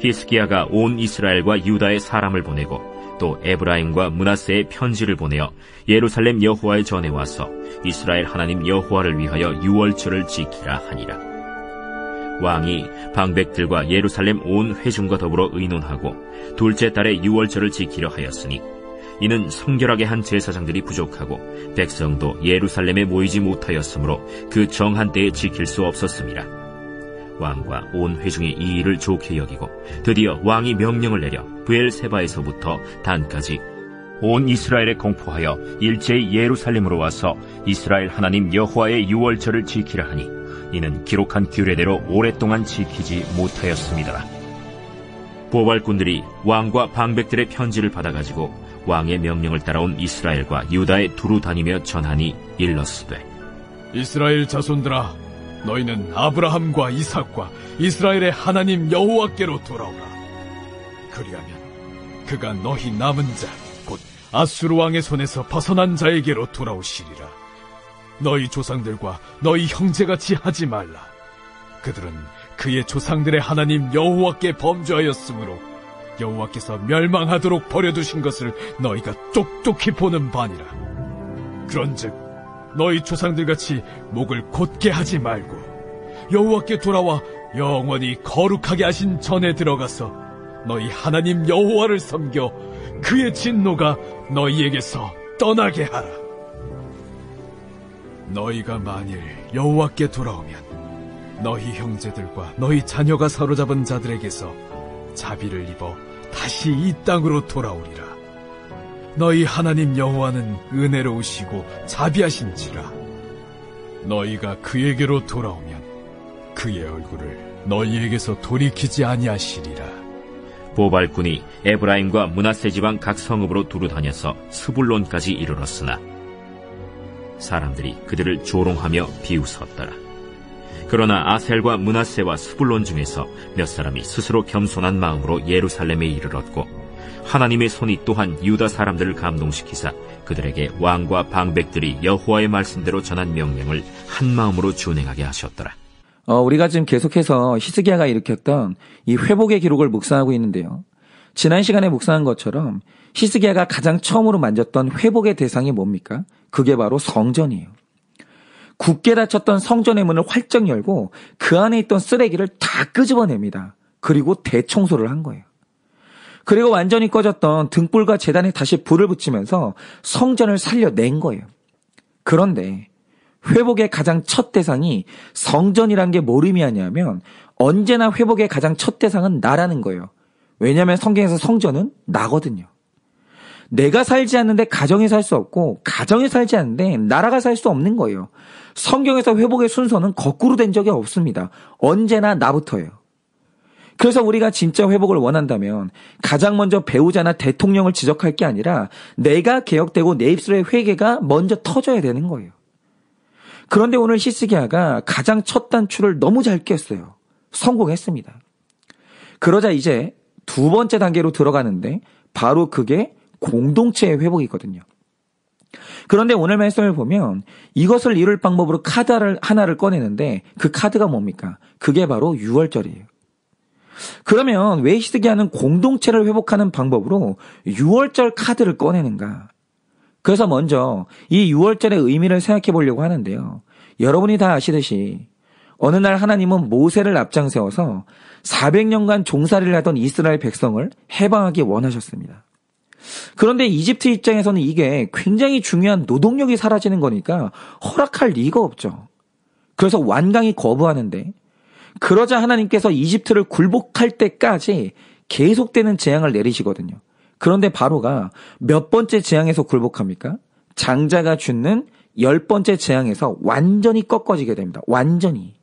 히스기야가 온 이스라엘과 유다의 사람을 보내고 또 에브라임과 므낫세의 편지를 보내어 예루살렘 여호와의 전에 와서 이스라엘 하나님 여호와를 위하여 유월절을 지키라 하니라. 왕이 방백들과 예루살렘 온 회중과 더불어 의논하고 둘째 달에 유월절을 지키려 하였으니 이는 성결하게 한 제사장들이 부족하고 백성도 예루살렘에 모이지 못하였으므로 그 정한 때에 지킬 수 없었음이라. 왕과 온 회중이 이 일을 좋게 여기고 드디어 왕이 명령을 내려 브엘세바에서부터 단까지 온 이스라엘에 공포하여 일제히 예루살렘으로 와서 이스라엘 하나님 여호와의 유월절을 지키라 하니 이는 기록한 규례대로 오랫동안 지키지 못하였습니다. 보발꾼들이 왕과 방백들의 편지를 받아가지고 왕의 명령을 따라온 이스라엘과 유다에 두루 다니며 전하니 일렀으되, 이스라엘 자손들아, 너희는 아브라함과 이삭과 이스라엘의 하나님 여호와께로 돌아오라. 그리하면 그가 너희 남은 자 곧 아수르 왕의 손에서 벗어난 자에게로 돌아오시리라. 너희 조상들과 너희 형제같이 하지 말라. 그들은 그의 조상들의 하나님 여호와께 범죄하였으므로 여호와께서 멸망하도록 버려두신 것을 너희가 똑똑히 보는 바니라. 그런즉 너희 조상들같이 목을 곧게 하지 말고 여호와께 돌아와 영원히 거룩하게 하신 전에 들어가서 너희 하나님 여호와를 섬겨 그의 진노가 너희에게서 떠나게 하라. 너희가 만일 여호와께 돌아오면 너희 형제들과 너희 자녀가 사로잡은 자들에게서 자비를 입어 다시 이 땅으로 돌아오리라. 너희 하나님 여호와는 은혜로우시고 자비하신지라. 너희가 그에게로 돌아오면 그의 얼굴을 너희에게서 돌이키지 아니하시리라. 보발꾼이 에브라임과 므낫세 지방 각 성읍으로 두루 다녀서 스불론까지 이르렀으나 사람들이 그들을 조롱하며 비웃었더라. 그러나 아셀과 므낫세와 스불론 중에서 몇 사람이 스스로 겸손한 마음으로 예루살렘에 이르렀고 하나님의 손이 또한 유다 사람들을 감동시키사 그들에게 왕과 방백들이 여호와의 말씀대로 전한 명령을 한 마음으로 준행하게 하셨더라. 우리가 지금 계속해서 히스기야가 일으켰던 이 회복의 기록을 묵상하고 있는데요. 지난 시간에 묵상한 것처럼 히스기야가 가장 처음으로 만졌던 회복의 대상이 뭡니까? 그게 바로 성전이에요. 굳게 닫혔던 성전의 문을 활짝 열고 그 안에 있던 쓰레기를 다 끄집어냅니다. 그리고 대청소를 한 거예요. 그리고 완전히 꺼졌던 등불과 제단에 다시 불을 붙이면서 성전을 살려낸 거예요. 그런데 회복의 가장 첫 대상이 성전이란 게 뭘 의미하냐면 언제나 회복의 가장 첫 대상은 나라는 거예요. 왜냐하면 성경에서 성전은 나거든요. 내가 살지 않는데 가정이 살 수 없고 가정이 살지 않는데 나라가 살 수 없는 거예요. 성경에서 회복의 순서는 거꾸로 된 적이 없습니다. 언제나 나부터예요. 그래서 우리가 진짜 회복을 원한다면 가장 먼저 배우자나 대통령을 지적할 게 아니라 내가 개혁되고 내 입술의 회개가 먼저 터져야 되는 거예요. 그런데 오늘 히스기야가 가장 첫 단추를 너무 잘 꼈어요. 성공했습니다. 그러자 이제 두 번째 단계로 들어가는데 바로 그게 공동체의 회복이거든요. 그런데 오늘 말씀을 보면 이것을 이룰 방법으로 카드 하나를 꺼내는데 그 카드가 뭡니까? 그게 바로 유월절이에요. 그러면 왜 히스기야는 공동체를 회복하는 방법으로 유월절 카드를 꺼내는가? 그래서 먼저 이 유월절의 의미를 생각해 보려고 하는데요. 여러분이 다 아시듯이 어느 날 하나님은 모세를 앞장 세워서 400년간 종살이를 하던 이스라엘 백성을 해방하기 원하셨습니다. 그런데 이집트 입장에서는 이게 굉장히 중요한 노동력이 사라지는 거니까 허락할 리가 없죠. 그래서 완강히 거부하는데 그러자 하나님께서 이집트를 굴복할 때까지 계속되는 재앙을 내리시거든요. 그런데 바로가 몇 번째 재앙에서 굴복합니까? 장자가 죽는 10번째 재앙에서 완전히 꺾어지게 됩니다. 완전히.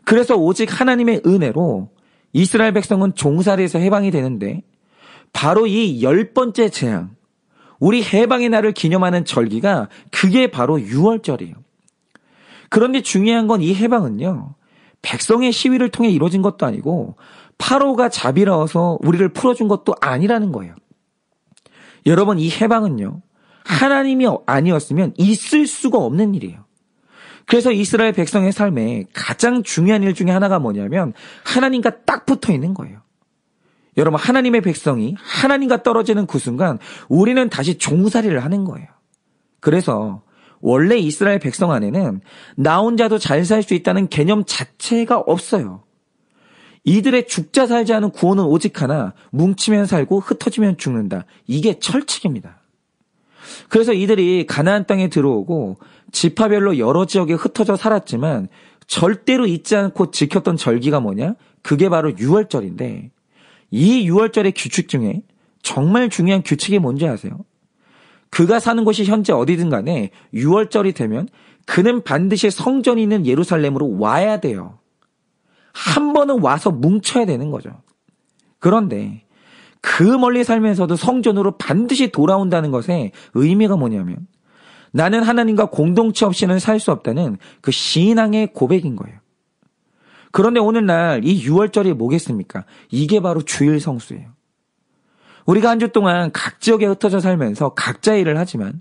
그래서 오직 하나님의 은혜로 이스라엘 백성은 종살이에서 해방이 되는데 바로 이 10번째 재앙, 우리 해방의 날을 기념하는 절기가 그게 바로 유월절이에요. 그런데 중요한 건 이 해방은요. 백성의 시위를 통해 이루어진 것도 아니고 파로가 자비로워서 우리를 풀어준 것도 아니라는 거예요. 여러분 이 해방은요. 하나님이 아니었으면 있을 수가 없는 일이에요. 그래서 이스라엘 백성의 삶에 가장 중요한 일 중에 하나가 뭐냐면 하나님과 딱 붙어 있는 거예요. 여러분, 하나님의 백성이 하나님과 떨어지는 그 순간 우리는 다시 종살이를 하는 거예요. 그래서 원래 이스라엘 백성 안에는 나 혼자도 잘 살 수 있다는 개념 자체가 없어요. 이들의 죽자 살자 하는 구원은 오직 하나, 뭉치면 살고 흩어지면 죽는다. 이게 철칙입니다. 그래서 이들이 가나안 땅에 들어오고 지파별로 여러 지역에 흩어져 살았지만 절대로 잊지 않고 지켰던 절기가 뭐냐? 그게 바로 유월절인데, 이 유월절의 규칙 중에 정말 중요한 규칙이 뭔지 아세요? 그가 사는 곳이 현재 어디든 간에 유월절이 되면 그는 반드시 성전이 있는 예루살렘으로 와야 돼요. 한 번은 와서 뭉쳐야 되는 거죠. 그런데 그 멀리 살면서도 성전으로 반드시 돌아온다는 것의 의미가 뭐냐면, 나는 하나님과 공동체 없이는 살 수 없다는 그 신앙의 고백인 거예요. 그런데 오늘날 이 유월절이 뭐겠습니까? 이게 바로 주일 성수예요. 우리가 한 주 동안 각 지역에 흩어져 살면서 각자 일을 하지만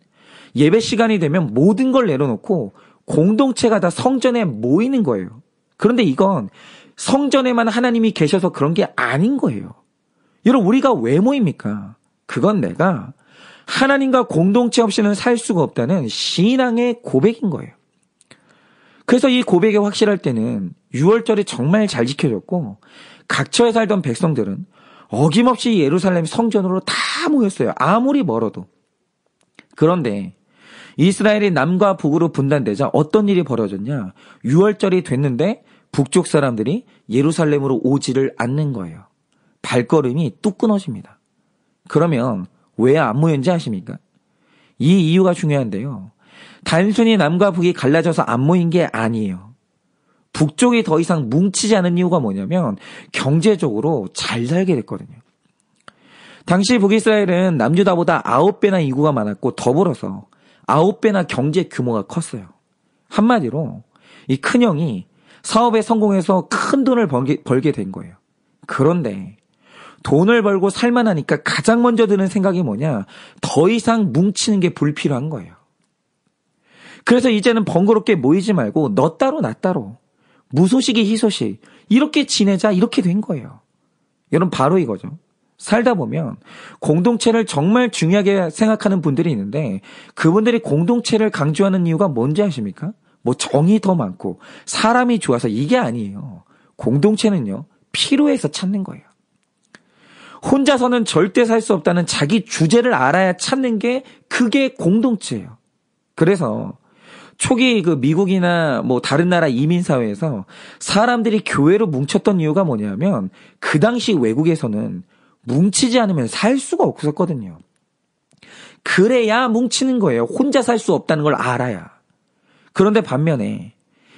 예배 시간이 되면 모든 걸 내려놓고 공동체가 다 성전에 모이는 거예요. 그런데 이건 성전에만 하나님이 계셔서 그런 게 아닌 거예요. 여러분, 우리가 왜 모입니까? 그건 내가 하나님과 공동체 없이는 살 수가 없다는 신앙의 고백인 거예요. 그래서 이 고백이 확실할 때는 유월절이 정말 잘 지켜졌고, 각처에 살던 백성들은 어김없이 예루살렘 성전으로 다 모였어요. 아무리 멀어도. 그런데 이스라엘이 남과 북으로 분단되자 어떤 일이 벌어졌냐? 유월절이 됐는데 북쪽 사람들이 예루살렘으로 오지를 않는 거예요. 발걸음이 뚝 끊어집니다. 그러면 왜 안 모였는지 아십니까? 이 이유가 중요한데요. 단순히 남과 북이 갈라져서 안 모인 게 아니에요. 북쪽이 더 이상 뭉치지 않은 이유가 뭐냐면 경제적으로 잘 살게 됐거든요. 당시 북이스라엘은 남유다보다 9배나 인구가 많았고 더불어서 9배나 경제 규모가 컸어요. 한마디로 이 큰형이 사업에 성공해서 큰 돈을 벌게 된 거예요. 그런데 돈을 벌고 살만하니까 가장 먼저 드는 생각이 뭐냐? 더 이상 뭉치는 게 불필요한 거예요. 그래서 이제는 번거롭게 모이지 말고 너 따로 나 따로, 무소식이 희소식, 이렇게 지내자, 이렇게 된 거예요. 여러분, 바로 이거죠. 살다 보면 공동체를 정말 중요하게 생각하는 분들이 있는데 그분들이 공동체를 강조하는 이유가 뭔지 아십니까? 뭐 정이 더 많고 사람이 좋아서, 이게 아니에요. 공동체는요, 필요해서 찾는 거예요. 혼자서는 절대 살 수 없다는 자기 주제를 알아야 찾는 게, 그게 공동체예요. 그래서 초기 그 미국이나 뭐 다른 나라 이민사회에서 사람들이 교회로 뭉쳤던 이유가 뭐냐면 그 당시 외국에서는 뭉치지 않으면 살 수가 없었거든요. 그래야 뭉치는 거예요. 혼자 살 수 없다는 걸 알아야. 그런데 반면에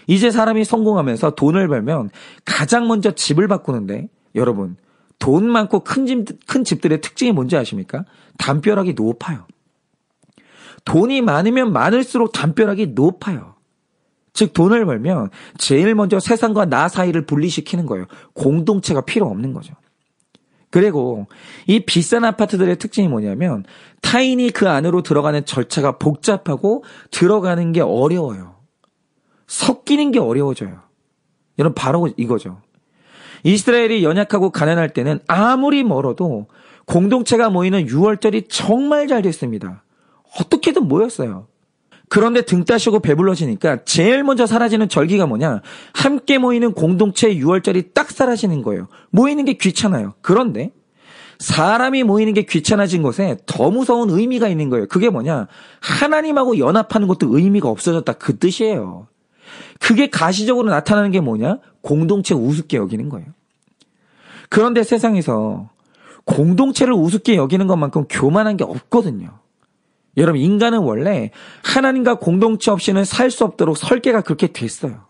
이제 사람이 성공하면서 돈을 벌면 가장 먼저 집을 바꾸는데, 여러분, 돈 많고 큰 집들의 특징이 뭔지 아십니까? 담벼락이 높아요. 돈이 많으면 많을수록 담벼락이 높아요. 즉 돈을 벌면 제일 먼저 세상과 나 사이를 분리시키는 거예요. 공동체가 필요 없는 거죠. 그리고 이 비싼 아파트들의 특징이 뭐냐면 타인이 그 안으로 들어가는 절차가 복잡하고 들어가는 게 어려워요. 섞이는 게 어려워져요. 여러분, 바로 이거죠. 이스라엘이 연약하고 가난할 때는 아무리 멀어도 공동체가 모이는 유월절이 정말 잘 됐습니다. 어떻게든 모였어요. 그런데 등 따시고 배불러지니까 제일 먼저 사라지는 절기가 뭐냐? 함께 모이는 공동체의 유월절이 딱 사라지는 거예요. 모이는 게 귀찮아요. 그런데 사람이 모이는 게 귀찮아진 것에 더 무서운 의미가 있는 거예요. 그게 뭐냐? 하나님하고 연합하는 것도 의미가 없어졌다, 그 뜻이에요. 그게 가시적으로 나타나는 게 뭐냐? 공동체 우습게 여기는 거예요. 그런데 세상에서 공동체를 우습게 여기는 것만큼 교만한 게 없거든요. 여러분, 인간은 원래 하나님과 공동체 없이는 살 수 없도록 설계가 그렇게 됐어요.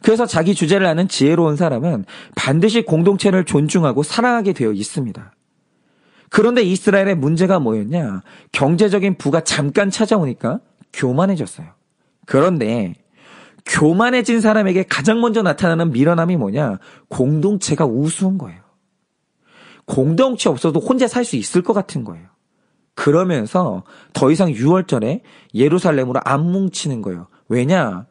그래서 자기 주제를 아는 지혜로운 사람은 반드시 공동체를 존중하고 사랑하게 되어 있습니다. 그런데 이스라엘의 문제가 뭐였냐? 경제적인 부가 잠깐 찾아오니까 교만해졌어요. 그런데 교만해진 사람에게 가장 먼저 나타나는 미련함이 뭐냐? 공동체가 우스운 거예요. 공동체 없어도 혼자 살 수 있을 것 같은 거예요. 그러면서 더 이상 유월절에 예루살렘으로 안 뭉치는 거예요. 왜냐?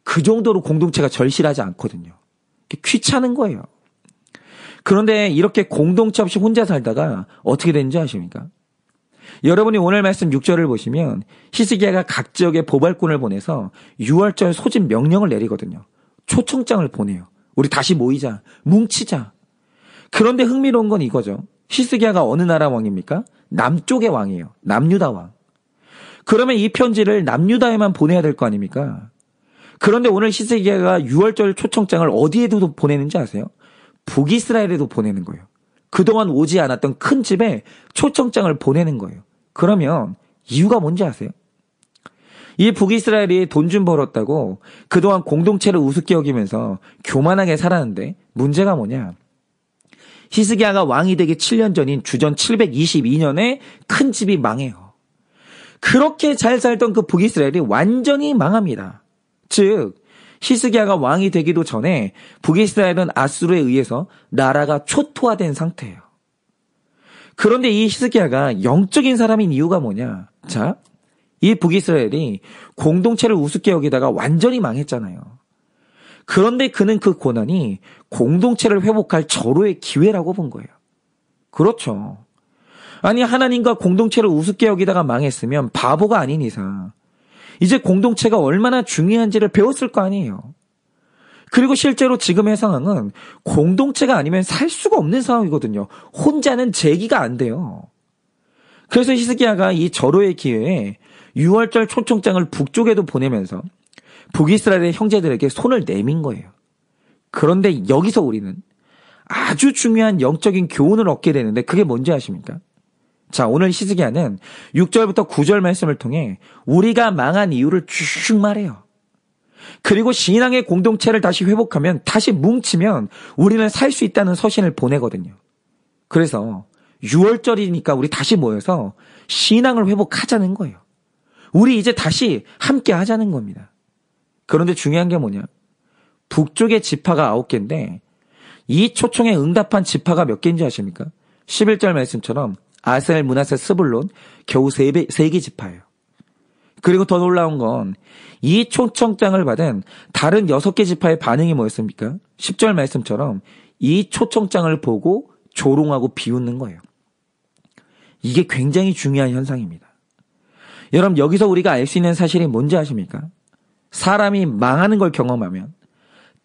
그 정도로 공동체가 절실하지 않거든요. 귀찮은 거예요. 그런데 이렇게 공동체 없이 혼자 살다가 어떻게 되는지 아십니까? 여러분이 오늘 말씀 6절을 보시면 히스기야가 각 지역에 보발꾼을 보내서 6월절 소집 명령을 내리거든요. 초청장을 보내요. 우리 다시 모이자, 뭉치자. 그런데 흥미로운 건 이거죠. 히스기야가 어느 나라 왕입니까? 남쪽의 왕이에요. 남유다 왕. 그러면 이 편지를 남유다에만 보내야 될 거 아닙니까? 그런데 오늘 히스기야가 6월절 초청장을 어디에도 보내는지 아세요? 북이스라엘에도 보내는 거예요. 그동안 오지 않았던 큰 집에 초청장을 보내는 거예요. 그러면 이유가 뭔지 아세요? 이 북이스라엘이 돈 좀 벌었다고 그동안 공동체를 우습게 여기면서 교만하게 살았는데 문제가 뭐냐? 히스기야가 왕이 되기 7년 전인 주전 722년에 큰 집이 망해요. 그렇게 잘 살던 그 북이스라엘이 완전히 망합니다. 즉 히스기야가 왕이 되기도 전에 북이스라엘은 아수르에 의해서 나라가 초토화된 상태예요. 그런데 이 히스기야가 영적인 사람인 이유가 뭐냐? 자, 이 북이스라엘이 공동체를 우습게 여기다가 완전히 망했잖아요. 그런데 그는 그 고난이 공동체를 회복할 절호의 기회라고 본 거예요. 그렇죠. 아니 하나님과 공동체를 우습게 여기다가 망했으면 바보가 아닌 이상 이제 공동체가 얼마나 중요한지를 배웠을 거 아니에요. 그리고 실제로 지금의 상황은 공동체가 아니면 살 수가 없는 상황이거든요. 혼자는 재기가 안 돼요. 그래서 히스기야가 이 절호의 기회에 6월절 초청장을 북쪽에도 보내면서 북이스라엘의 형제들에게 손을 내민 거예요. 그런데 여기서 우리는 아주 중요한 영적인 교훈을 얻게 되는데 그게 뭔지 아십니까? 자, 오늘 히스기야는 6절부터 9절 말씀을 통해 우리가 망한 이유를 쭉 말해요. 그리고 신앙의 공동체를 다시 회복하면, 다시 뭉치면 우리는 살 수 있다는 서신을 보내거든요. 그래서 6월절이니까 우리 다시 모여서 신앙을 회복하자는 거예요. 우리 이제 다시 함께 하자는 겁니다. 그런데 중요한 게 뭐냐? 북쪽의 지파가 9개인데 이 초청에 응답한 지파가 몇 개인지 아십니까? 11절 말씀처럼 아셀, 므낫세, 스불론 겨우 3개 지파예요. 그리고 더 놀라운 건 이 초청장을 받은 다른 6개 지파의 반응이 뭐였습니까? 10절 말씀처럼 이 초청장을 보고 조롱하고 비웃는 거예요. 이게 굉장히 중요한 현상입니다. 여러분, 여기서 우리가 알 수 있는 사실이 뭔지 아십니까? 사람이 망하는 걸 경험하면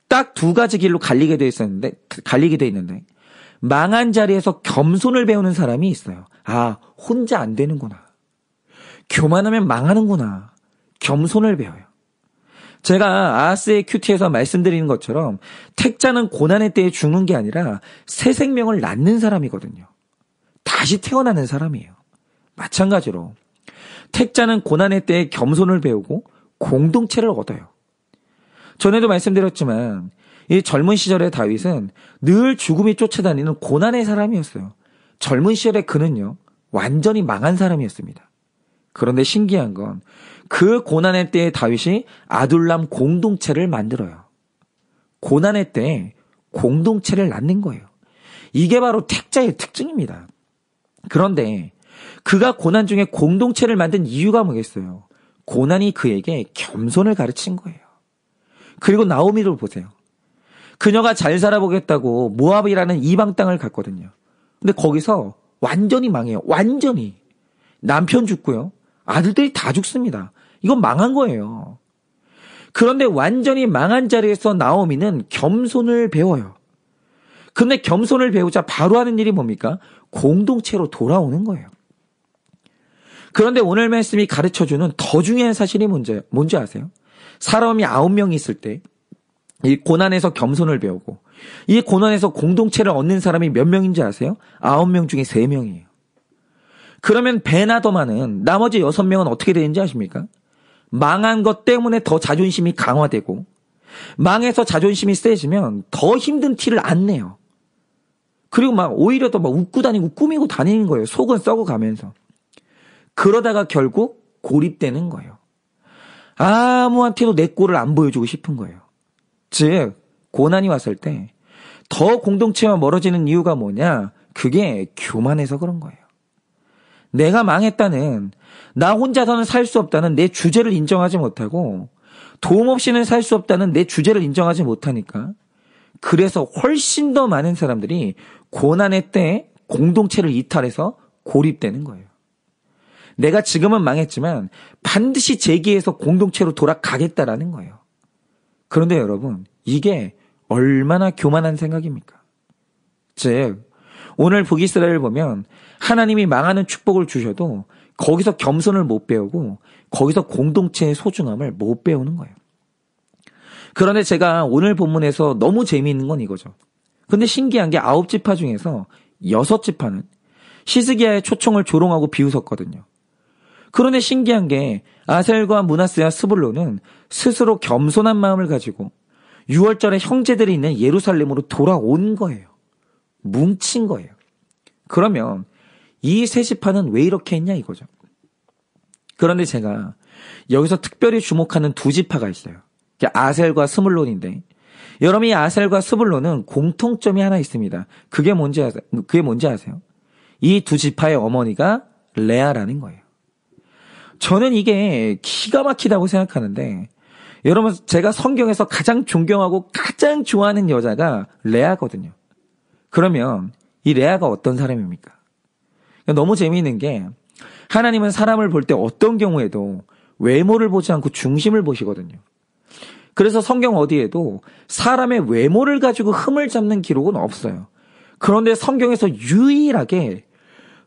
딱 2가지 길로 갈리게 돼 있는데 망한 자리에서 겸손을 배우는 사람이 있어요. 아, 혼자 안 되는구나. 교만하면 망하는구나. 겸손을 배워요. 제가 아하스의 큐티에서 말씀드리는 것처럼 택자는 고난의 때에 죽는 게 아니라 새 생명을 낳는 사람이거든요. 다시 태어나는 사람이에요. 마찬가지로 택자는 고난의 때에 겸손을 배우고 공동체를 얻어요. 전에도 말씀드렸지만 이 젊은 시절의 다윗은 늘 죽음이 쫓아다니는 고난의 사람이었어요. 젊은 시절에 그는요, 완전히 망한 사람이었습니다. 그런데 신기한 건 그 고난의 때에 다윗이 아둘람 공동체를 만들어요. 고난의 때에 공동체를 낳는 거예요. 이게 바로 택자의 특징입니다. 그런데 그가 고난 중에 공동체를 만든 이유가 뭐겠어요? 고난이 그에게 겸손을 가르친 거예요. 그리고 나오미를 보세요. 그녀가 잘 살아보겠다고 모압이라는 이방 땅을 갔거든요. 근데 거기서 완전히 망해요. 완전히. 남편 죽고요. 아들들이 다 죽습니다. 이건 망한 거예요. 그런데 완전히 망한 자리에서 나오미는 겸손을 배워요. 근데 겸손을 배우자 바로 하는 일이 뭡니까? 공동체로 돌아오는 거예요. 그런데 오늘 말씀이 가르쳐주는 더 중요한 사실이 뭔지 아세요? 사람이 9명이 있을 때 이 고난에서 겸손을 배우고 이 고난에서 공동체를 얻는 사람이 몇 명인지 아세요? 9명 중에 3명이에요. 그러면 배나 더 많은 나머지 6명은 어떻게 되는지 아십니까? 망한 것 때문에 더 자존심이 강화되고 망해서 자존심이 세지면 더 힘든 티를 안 내요. 그리고 막 오히려 더 막 웃고 다니고 꾸미고 다니는 거예요. 속은 썩어가면서. 그러다가 결국 고립되는 거예요. 아무한테도 내 꼴을 안 보여주고 싶은 거예요. 즉 고난이 왔을 때 더 공동체와 멀어지는 이유가 뭐냐? 그게 교만해서 그런 거예요. 내가 망했다는, 나 혼자서는 살 수 없다는 내 주제를 인정하지 못하고 도움 없이는 살 수 없다는 내 주제를 인정하지 못하니까 그래서 훨씬 더 많은 사람들이 고난의 때에 공동체를 이탈해서 고립되는 거예요. 내가 지금은 망했지만 반드시 재기해서 공동체로 돌아가겠다라는 거예요. 그런데 여러분, 이게 얼마나 교만한 생각입니까? 즉, 오늘 북이스라엘을 보면 하나님이 망하는 축복을 주셔도 거기서 겸손을 못 배우고 거기서 공동체의 소중함을 못 배우는 거예요. 그런데 제가 오늘 본문에서 너무 재미있는 건 이거죠. 근데 신기한 게 9지파 중에서 6지파는 히스기야의 초청을 조롱하고 비웃었거든요. 그런데 신기한 게 아셀과 므낫세와 스불론은 스스로 겸손한 마음을 가지고 6월절에 형제들이 있는 예루살렘으로 돌아온 거예요. 뭉친 거예요. 그러면 이 세 지파는 왜 이렇게 했냐 이거죠. 그런데 제가 여기서 특별히 주목하는 두 지파가 있어요. 아셀과 스불론인데 여러분이 아셀과 스불론은 공통점이 하나 있습니다. 그게 뭔지 아세요? 이 두 지파의 어머니가 레아라는 거예요. 저는 이게 기가 막히다고 생각하는데 여러분 제가 성경에서 가장 존경하고 가장 좋아하는 여자가 레아거든요. 그러면 이 레아가 어떤 사람입니까? 너무 재미있는 게 하나님은 사람을 볼 때 어떤 경우에도 외모를 보지 않고 중심을 보시거든요. 그래서 성경 어디에도 사람의 외모를 가지고 흠을 잡는 기록은 없어요. 그런데 성경에서 유일하게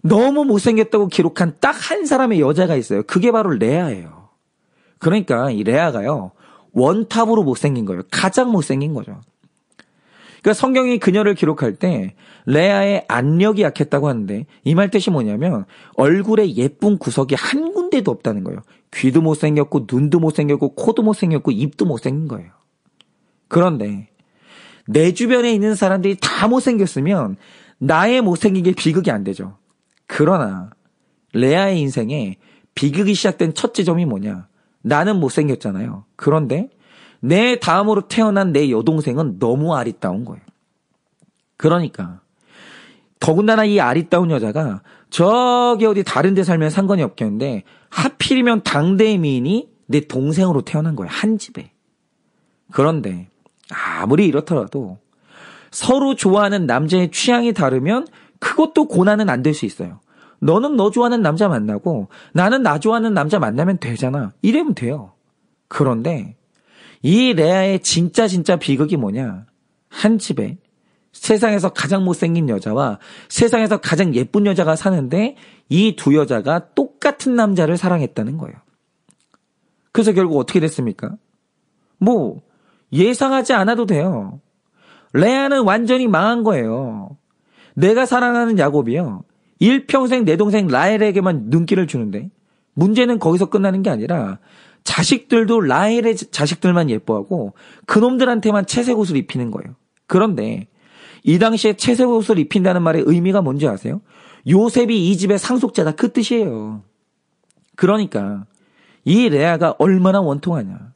너무 못생겼다고 기록한 딱 한 사람의 여자가 있어요. 그게 바로 레아예요. 그러니까 이 레아가요. 원탑으로 못생긴 거예요. 가장 못생긴 거죠. 그러니까 성경이 그녀를 기록할 때 레아의 안력이 약했다고 하는데 이 말 뜻이 뭐냐면 얼굴에 예쁜 구석이 한 군데도 없다는 거예요. 귀도 못생겼고 눈도 못생겼고 코도 못생겼고 입도 못생긴 거예요. 그런데 내 주변에 있는 사람들이 다 못생겼으면 나의 못생긴 게 비극이 안 되죠. 그러나 레아의 인생에 비극이 시작된 첫 지점이 뭐냐? 나는 못생겼잖아요. 그런데 내 다음으로 태어난 내 여동생은 너무 아리따운 거예요. 그러니까 더군다나 이 아리따운 여자가 저기 어디 다른 데 살면 상관이 없겠는데 하필이면 당대의 미인이 내 동생으로 태어난 거예요. 한 집에. 그런데 아무리 이렇더라도 서로 좋아하는 남자의 취향이 다르면 그것도 고난은 안 될 수 있어요. 너는 너 좋아하는 남자 만나고 나는 나 좋아하는 남자 만나면 되잖아. 이러면 돼요. 그런데 이 레아의 진짜 비극이 뭐냐? 한 집에 세상에서 가장 못생긴 여자와 세상에서 가장 예쁜 여자가 사는데 이 두 여자가 똑같은 남자를 사랑했다는 거예요. 그래서 결국 어떻게 됐습니까? 뭐 예상하지 않아도 돼요. 레아는 완전히 망한 거예요. 내가 사랑하는 야곱이요. 일평생 내 동생 라헬에게만 눈길을 주는데 문제는 거기서 끝나는 게 아니라 자식들도 라헬의 자식들만 예뻐하고 그놈들한테만 채색 옷을 입히는 거예요. 그런데 이 당시에 채색 옷을 입힌다는 말의 의미가 뭔지 아세요? 요셉이 이 집의 상속자다 그 뜻이에요. 그러니까 이 레아가 얼마나 원통하냐.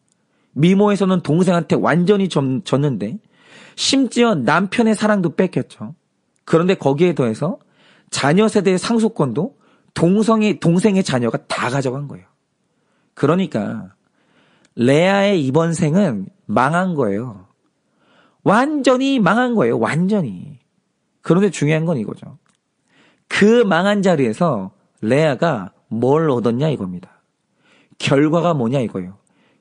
미모에서는 동생한테 완전히 졌는데 심지어 남편의 사랑도 뺏겼죠. 그런데 거기에 더해서 자녀 세대의 상속권도 동생의 자녀가 다 가져간 거예요. 그러니까 레아의 이번 생은 망한 거예요. 완전히 망한 거예요. 완전히. 그런데 중요한 건 이거죠. 그 망한 자리에서 레아가 뭘 얻었냐 이겁니다. 결과가 뭐냐 이거예요.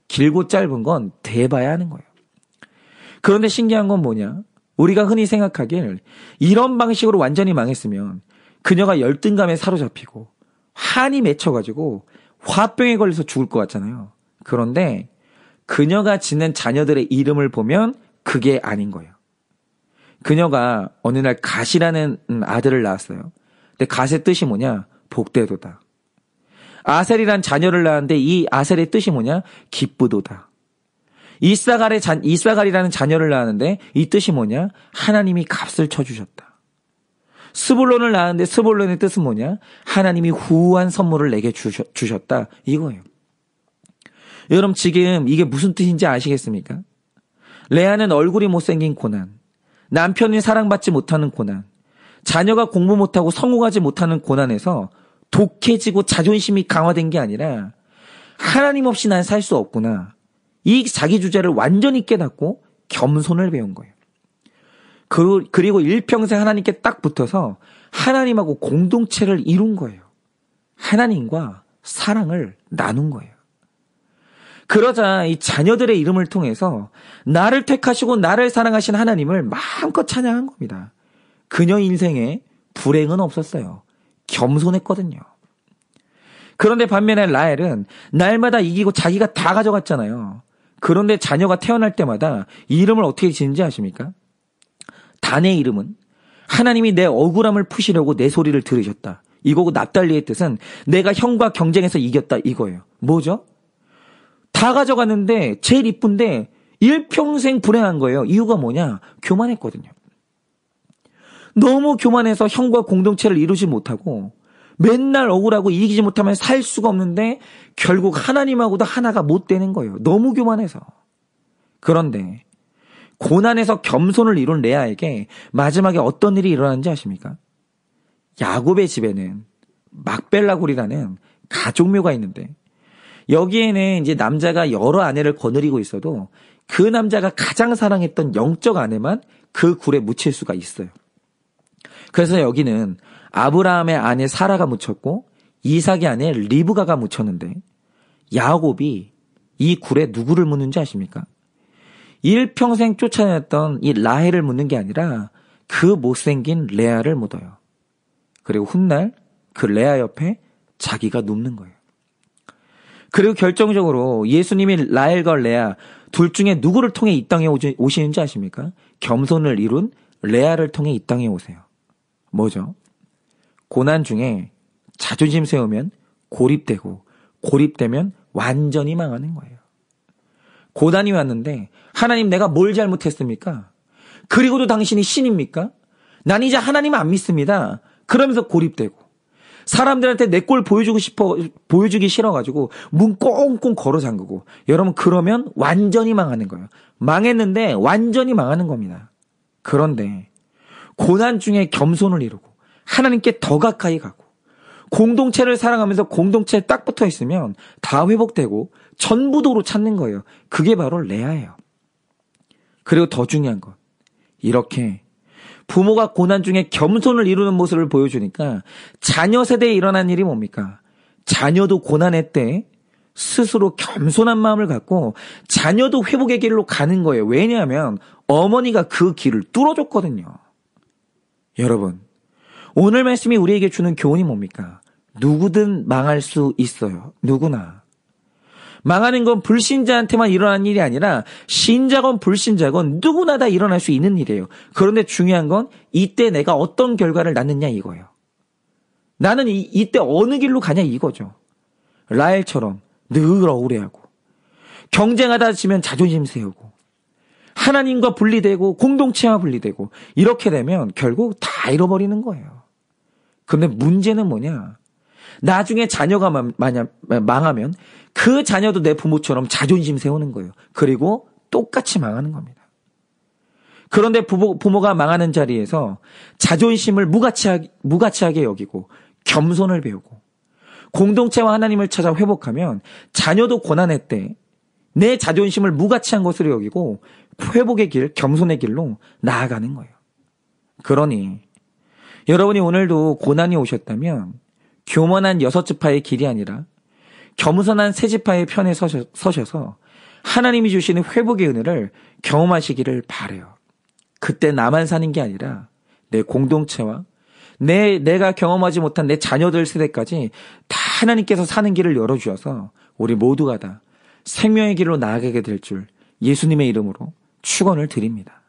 길고 짧은 건 대봐야 하는 거예요. 그런데 신기한 건 뭐냐? 우리가 흔히 생각하길 이런 방식으로 완전히 망했으면 그녀가 열등감에 사로잡히고 한이 맺혀가지고 화병에 걸려서 죽을 것 같잖아요. 그런데 그녀가 짓는 자녀들의 이름을 보면 그게 아닌 거예요. 그녀가 어느 날 갓이라는 아들을 낳았어요. 근데 갓의 뜻이 뭐냐? 복되도다. 아셀이란 자녀를 낳았는데 이 아셀의 뜻이 뭐냐? 기쁘도다. 이사갈이라는 자녀를 낳았는데 이 뜻이 뭐냐? 하나님이 값을 쳐주셨다. 스불론을 낳았는데 스불론의 뜻은 뭐냐? 하나님이 후한 선물을 내게 주셨다. 이거예요. 여러분 지금 이게 무슨 뜻인지 아시겠습니까? 레아는 얼굴이 못생긴 고난, 남편이 사랑받지 못하는 고난, 자녀가 공부 못하고 성공하지 못하는 고난에서 독해지고 자존심이 강화된 게 아니라 하나님 없이 난 살 수 없구나. 이 자기 주제를 완전히 깨닫고 겸손을 배운 거예요. 그리고 일평생 하나님께 딱 붙어서 하나님하고 공동체를 이룬 거예요. 하나님과 사랑을 나눈 거예요. 그러자 이 자녀들의 이름을 통해서 나를 택하시고 나를 사랑하신 하나님을 마음껏 찬양한 겁니다. 그녀 인생에 불행은 없었어요. 겸손했거든요. 그런데 반면에 라헬은 날마다 이기고 자기가 다 가져갔잖아요. 그런데 자녀가 태어날 때마다 이름을 어떻게 지는지 아십니까? 단의 이름은 하나님이 내 억울함을 푸시려고 내 소리를 들으셨다. 이거고 납달리의 뜻은 내가 형과 경쟁해서 이겼다 이거예요. 뭐죠? 다 가져갔는데 제일 이쁜데 일평생 불행한 거예요. 이유가 뭐냐? 교만했거든요. 너무 교만해서 형과 공동체를 이루지 못하고 맨날 억울하고 이기지 못하면 살 수가 없는데 결국 하나님하고도 하나가 못 되는 거예요. 너무 교만해서. 그런데 고난에서 겸손을 이룬 레아에게 마지막에 어떤 일이 일어났는지 아십니까? 야곱의 집에는 막벨라굴이라는 가족묘가 있는데 여기에는 이제 남자가 여러 아내를 거느리고 있어도 그 남자가 가장 사랑했던 영적 아내만 그 굴에 묻힐 수가 있어요. 그래서 여기는 아브라함의 아내 사라가 묻혔고 이삭의 아내 리브가가 묻혔는데 야곱이 이 굴에 누구를 묻는지 아십니까? 일평생 쫓아냈던 이 라헬을 묻는 게 아니라 그 못생긴 레아를 묻어요. 그리고 훗날 그 레아 옆에 자기가 눕는 거예요. 그리고 결정적으로 예수님이 라헬과 레아 둘 중에 누구를 통해 이 땅에 오시는지 아십니까? 겸손을 이룬 레아를 통해 이 땅에 오세요. 뭐죠? 고난 중에 자존심 세우면 고립되고 고립되면 완전히 망하는 거예요. 고난이 왔는데 하나님 내가 뭘 잘못했습니까? 그리고도 당신이 신입니까? 난 이제 하나님 안 믿습니다. 그러면서 고립되고 사람들한테 내 꼴 보여주기 싫어가지고 문 꽁꽁 걸어 잠그고 여러분 그러면 완전히 망하는 거예요. 망했는데 완전히 망하는 겁니다. 그런데 고난 중에 겸손을 이루고 하나님께 더 가까이 가고 공동체를 사랑하면서 공동체에 딱 붙어 있으면 다 회복되고 전부도로 찾는 거예요. 그게 바로 레아예요. 그리고 더 중요한 건 이렇게 부모가 고난 중에 겸손을 이루는 모습을 보여주니까 자녀 세대에 일어난 일이 뭡니까? 자녀도 고난의 때 스스로 겸손한 마음을 갖고 자녀도 회복의 길로 가는 거예요. 왜냐하면 어머니가 그 길을 뚫어줬거든요. 여러분, 오늘 말씀이 우리에게 주는 교훈이 뭡니까? 누구든 망할 수 있어요. 누구나. 망하는 건 불신자한테만 일어나는 일이 아니라 신자건 불신자건 누구나 다 일어날 수 있는 일이에요. 그런데 중요한 건 이때 내가 어떤 결과를 낳느냐 이거예요. 나는 이때 어느 길로 가냐 이거죠. 라헬처럼 늘 억울해하고 경쟁하다 지면 자존심 세우고 하나님과 분리되고 공동체와 분리되고 이렇게 되면 결국 다 잃어버리는 거예요. 그런데 문제는 뭐냐? 나중에 자녀가 망하면 그 자녀도 내 부모처럼 자존심 세우는 거예요. 그리고 똑같이 망하는 겁니다. 그런데 부모가 망하는 자리에서 자존심을 무가치하게 여기고 겸손을 배우고 공동체와 하나님을 찾아 회복하면 자녀도 고난의 때 내 자존심을 무가치한 것으로 여기고 회복의 길, 겸손의 길로 나아가는 거예요. 그러니 여러분이 오늘도 고난이 오셨다면 교만한 6지파의 길이 아니라 겸손한 3지파의 편에 서셔서 하나님이 주시는 회복의 은혜를 경험하시기를 바라요. 그때 나만 사는 게 아니라 내 공동체와 내가 경험하지 못한 내 자녀들 세대까지 다 하나님께서 사는 길을 열어주셔서 우리 모두가 다 생명의 길로 나아가게 될 줄 예수님의 이름으로 축원을 드립니다.